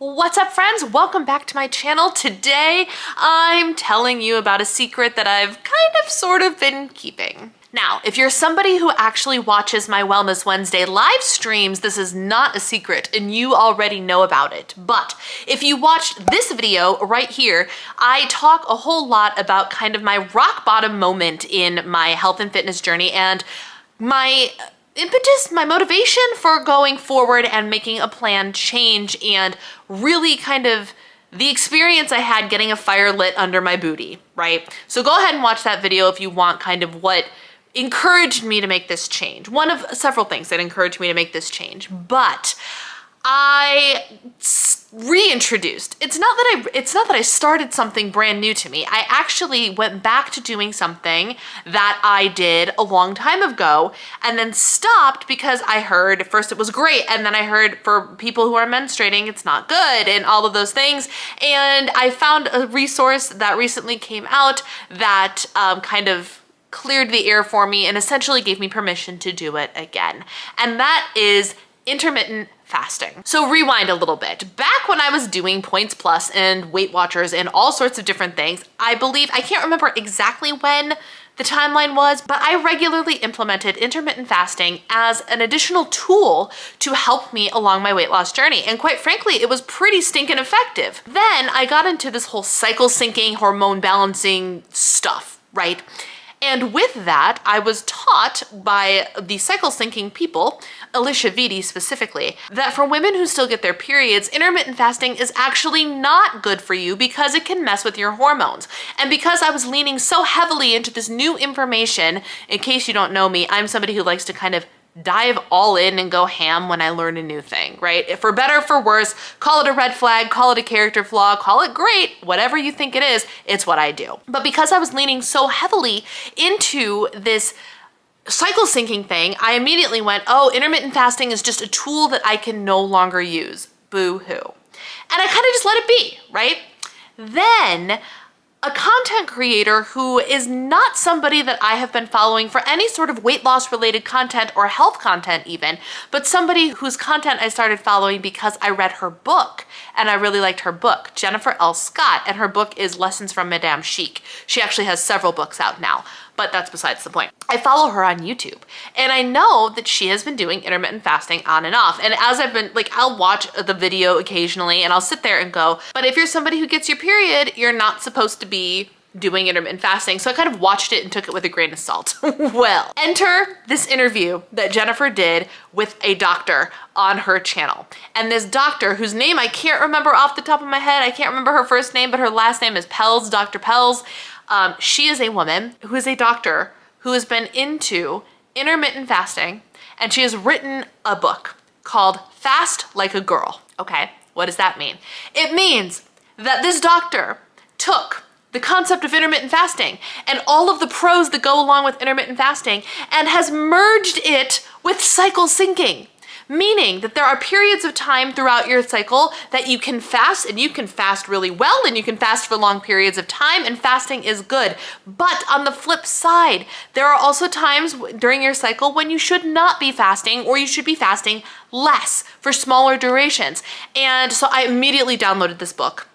What's up, friends? Welcome back to my channel. Today I'm telling you about a secret that I've kind of sort of been keeping. Now, if you're somebody who actually watches my Wellness Wednesday live streams, this is not a secret and you already know about it. But if you watched this video right here, I talk a whole lot about kind of my rock bottom moment in my health and fitness journey and my impetus, my motivation for going forward and making a plan change, and really kind of the experience I had getting a fire lit under my booty, right? So go ahead and watch that video if you want kind of what encouraged me to make this change. One of several things that encouraged me to make this change, but I reintroduced. It's not that I started something brand new to me. I actually went back to doing something that I did a long time ago and then stopped because I heard first it was great, and then I heard for people who are menstruating it's not good and all of those things. And I found a resource that recently came out that kind of cleared the air for me and essentially gave me permission to do it again. And that is intermittent fasting. So rewind a little bit. Back when I was doing Points Plus and Weight Watchers and all sorts of different things, I can't remember exactly when the timeline was, but I regularly implemented intermittent fasting as an additional tool to help me along my weight loss journey. And quite frankly, it was pretty stinking effective. Then I got into this whole cycle syncing, hormone balancing stuff, right? And with that, I was taught by the cycle syncing people, Alicia Vitti specifically, that for women who still get their periods, intermittent fasting is actually not good for you because it can mess with your hormones. And because I was leaning so heavily into this new information, in case you don't know me, I'm somebody who likes to kind of dive all in and go ham when I learn a new thing, right? If for better or for worse, call it a red flag, call it a character flaw, call it great, whatever you think it is, it's what I do. But because I was leaning so heavily into this cycle syncing thing, I immediately went, oh, intermittent fasting is just a tool that I can no longer use. Boo-hoo. And I kind of just let it be, right? Then a content creator who is not somebody that I have been following for any sort of weight loss related content or health content even, but somebody whose content I started following because I read her book and I really liked her book, Jennifer L. Scott, and her book is Lessons from Madame Chic. She actually has several books out now, but that's besides the point. I follow her on YouTube and I know that she has been doing intermittent fasting on and off. And as I've been I'll watch the video occasionally and I'll sit there and go, but if you're somebody who gets your period, you're not supposed to be doing intermittent fasting. So I kind of watched it and took it with a grain of salt. Well, enter this interview that Jennifer did with a doctor on her channel. And this doctor, whose name I can't remember off the top of my head, I can't remember her first name, but her last name is Pelz, Dr. Pelz. She is a woman who is a doctor who has been into intermittent fasting, and she has written a book called Fast Like a Girl. Okay, what does that mean? It means that this doctor took the concept of intermittent fasting and all of the pros that go along with intermittent fasting and has merged it with cycle syncing. Meaning that there are periods of time throughout your cycle that you can fast, and you can fast really well, and you can fast for long periods of time, and fasting is good. But on the flip side, there are also times during your cycle when you should not be fasting, or you should be fasting less for smaller durations. And so I immediately downloaded this book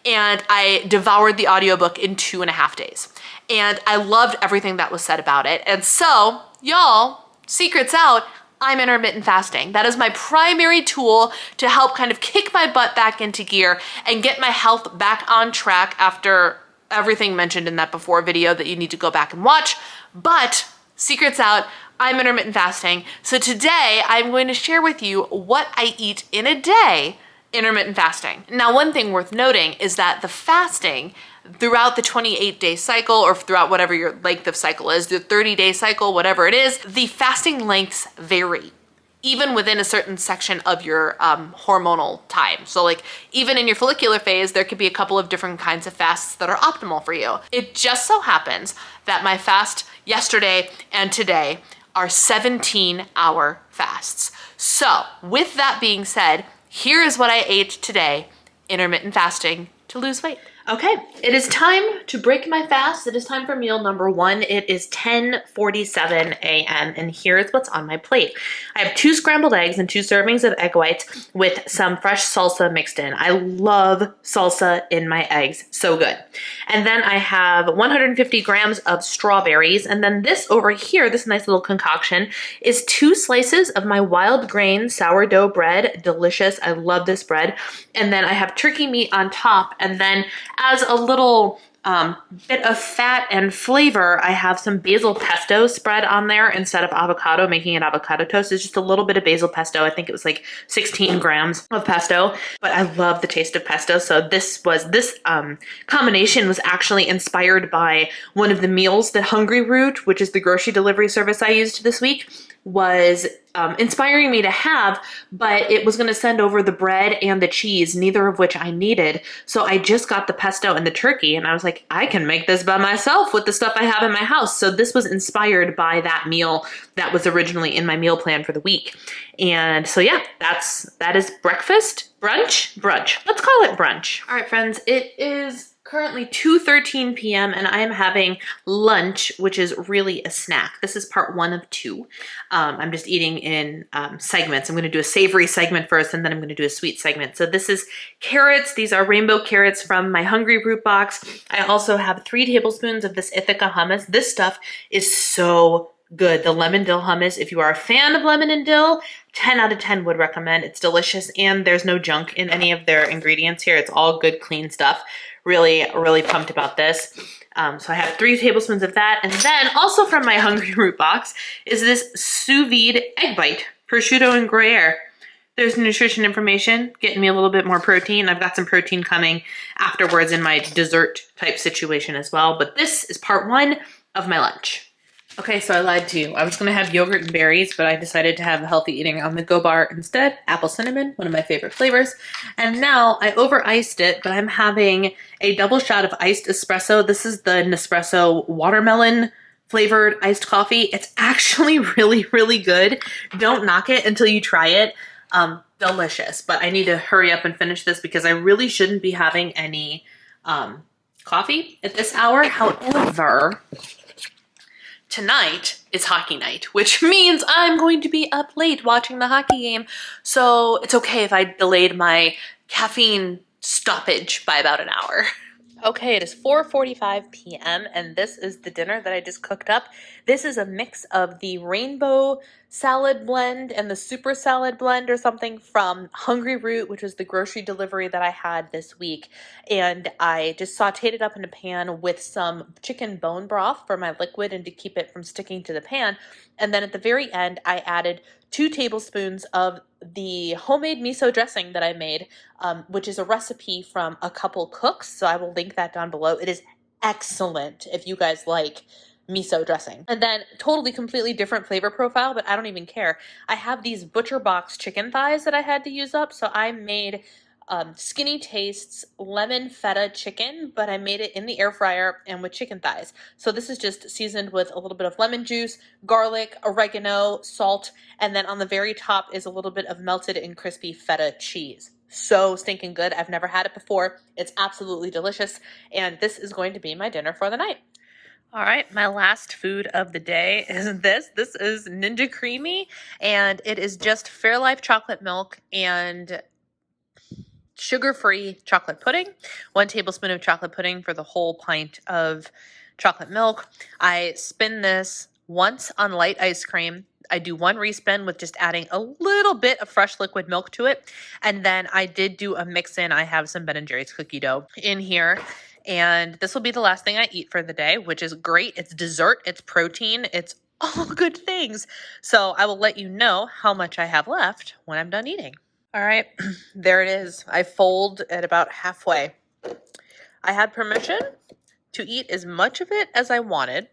and I devoured the audiobook in 2.5 days. And I loved everything that was said about it. And so, y'all, secret's out, I'm intermittent fasting. That is my primary tool to help kind of kick my butt back into gear and get my health back on track after everything mentioned in that before video that you need to go back and watch. But secret's out, I'm intermittent fasting. So today I'm going to share with you what I eat in a day intermittent fasting. Now, one thing worth noting is that the fasting throughout the 28-day cycle, or throughout whatever your length of cycle is, the 30-day cycle, whatever it is, the fasting lengths vary, even within a certain section of your hormonal time. So even in your follicular phase, there could be a couple of different kinds of fasts that are optimal for you. It just so happens that my fast yesterday and today are 17-hour fasts. So with that being said, here is what I ate today, intermittent fasting to lose weight. Okay, it is time to break my fast, it is time for meal number one. It is 10:47 a.m. and here's what's on my plate. I have 2 scrambled eggs and 2 servings of egg whites with some fresh salsa mixed in. I love salsa in my eggs. So good. And then I have 150 grams of strawberries. And then this over here, this nice little concoction, is 2 slices of my wild grain sourdough bread. Delicious. I love this bread. And then I have turkey meat on top. And then as a little bit of fat and flavor, I have some basil pesto spread on there instead of avocado, making it avocado toast. It's just a little bit of basil pesto. I think it was like 16 grams of pesto, but I love the taste of pesto. So this combination was actually inspired by one of the meals that Hungry Root, which is the grocery delivery service I used this week, was inspiring me to have, but it was going to send over the bread and the cheese, neither of which I needed. So I just got the pesto and the turkey, and I was like, I can make this by myself with the stuff I have in my house. So this was inspired by that meal that was originally in my meal plan for the week. And so yeah, that is breakfast, brunch. Let's call it brunch. All right, friends, it is currently 2:13 p.m. and I am having lunch, which is really a snack. This is part 1 of 2. I'm just eating in segments. I'm going to do a savory segment first, and then I'm going to do a sweet segment. So this is carrots. These are rainbow carrots from my Hungry Root box. I also have 3 tablespoons of this Ithaca hummus. This stuff is so good. The lemon dill hummus. If you are a fan of lemon and dill, 10 out of 10 would recommend. It's delicious, and there's no junk in any of their ingredients here. It's all good, clean stuff. Really, really pumped about this. So I have 3 tablespoons of that. And then also from my Hungry Root box is this sous vide egg bite, prosciutto and Gruyere. There's nutrition information, getting me a little bit more protein. I've got some protein coming afterwards in my dessert type situation as well. But this is part 1 of my lunch. Okay, so I lied to you. I was going to have yogurt and berries, but I decided to have a healthy eating on the go bar instead. Apple cinnamon, one of my favorite flavors. And now I over-iced it, but I'm having a double shot of iced espresso. This is the Nespresso watermelon flavored iced coffee. It's actually really, really good. Don't knock it until you try it. Delicious, but I need to hurry up and finish this because I really shouldn't be having any coffee at this hour. However, tonight is hockey night, which means I'm going to be up late watching the hockey game. So it's okay if I delayed my caffeine stoppage by about an hour. Okay, it is 4:45 p.m. and this is the dinner that I just cooked up. This is a mix of the rainbow salad blend and the super salad blend or something from Hungry Root, which was the grocery delivery that I had this week. And I just sauteed it up in a pan with some chicken bone broth for my liquid and to keep it from sticking to the pan. And then at the very end, I added 2 tablespoons of the homemade miso dressing that I made, which is a recipe from a couple cooks. So I will link that down below. It is excellent if you guys like miso dressing. And then totally completely different flavor profile, but I don't even care. I have these butcher box chicken thighs that I had to use up. So I made Skinny Tastes lemon feta chicken, but I made it in the air fryer and with chicken thighs. So this is just seasoned with a little bit of lemon juice, garlic, oregano, salt, and then on the very top is a little bit of melted and crispy feta cheese. So stinking good. I've never had it before. It's absolutely delicious. And this is going to be my dinner for the night. All right, my last food of the day is this. This is Ninja Creamy, and it is just Fairlife chocolate milk and sugar-free chocolate pudding. 1 tablespoon of chocolate pudding for the whole pint of chocolate milk. I spin this once on light ice cream. I do 1 respin with just adding a little bit of fresh liquid milk to it. And then I did do a mix-in. I have some Ben & Jerry's cookie dough in here. And this will be the last thing I eat for the day, which is great. It's dessert, it's protein, it's all good things. So I will let you know how much I have left when I'm done eating. All right, there it is. I fold at about halfway. I had permission to eat as much of it as I wanted,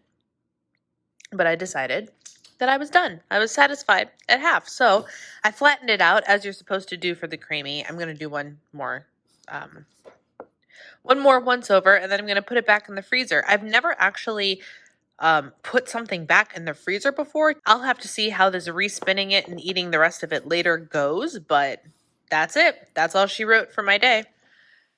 but I decided that I was done. I was satisfied at half. So I flattened it out as you're supposed to do for the creamy. I'm going to do one more once over, and then I'm going to put it back in the freezer. I've never actually put something back in the freezer before. I'll have to see how this respinning it and eating the rest of it later goes, but that's it. That's all she wrote for my day.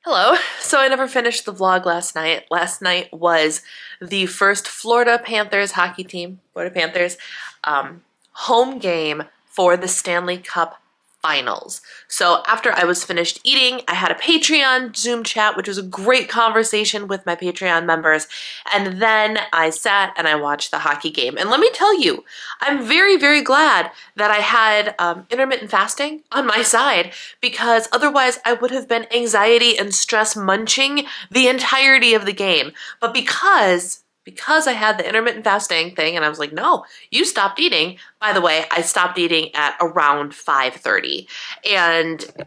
Hello. So I never finished the vlog last night. Last night was the first Florida Panthers hockey team, Florida Panthers, home game for the Stanley Cup Finals. So after I was finished eating, I had a Patreon Zoom chat, which was a great conversation with my Patreon members. And then I sat and I watched the hockey game. And let me tell you, I'm very, very glad that I had intermittent fasting on my side, because otherwise I would have been anxiety and stress munching the entirety of the game. But because I had the intermittent fasting thing and I was like, no, you stopped eating. By the way, I stopped eating at around 5:30 and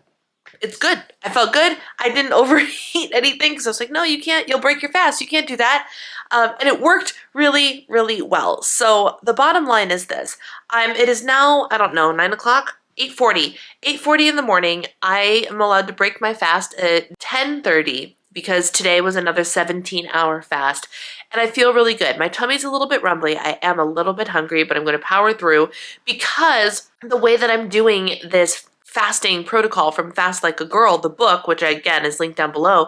it's good. I felt good. I didn't overeat anything because I was like, no, you can't, you'll break your fast. You can't do that. And it worked really, really well. So the bottom line is this. It is now, I don't know, 9 o'clock? 8:40. 8:40 in the morning. I am allowed to break my fast at 10:30 because today was another 17-hour fast. And I feel really good. My tummy's a little bit rumbly. I am a little bit hungry, but I'm going to power through because the way that I'm doing this fasting protocol from Fast Like a Girl, the book, which again is linked down below,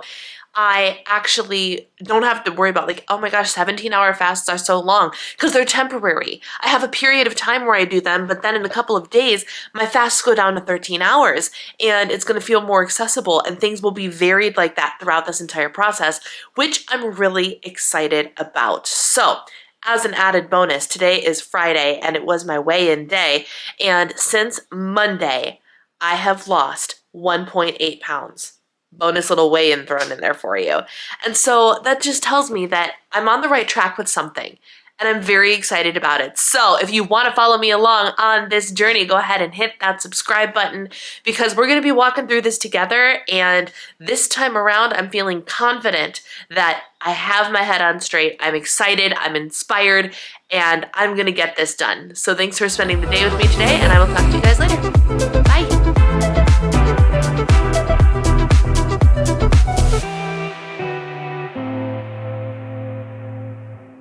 I actually don't have to worry about like, oh my gosh, 17-hour fasts are so long, because they're temporary. I have a period of time where I do them, but then in a couple of days, my fasts go down to 13 hours and it's going to feel more accessible and things will be varied like that throughout this entire process, which I'm really excited about. So as an added bonus, today is Friday and it was my weigh-in day. And since Monday, I have lost 1.8 pounds. Bonus little weigh-in thrown in there for you. And so that just tells me that I'm on the right track with something. And I'm very excited about it. So if you want to follow me along on this journey, go ahead and hit that subscribe button, because we're going to be walking through this together. And this time around, I'm feeling confident that I have my head on straight. I'm excited, I'm inspired, and I'm going to get this done. So thanks for spending the day with me today, and I will talk to you guys later.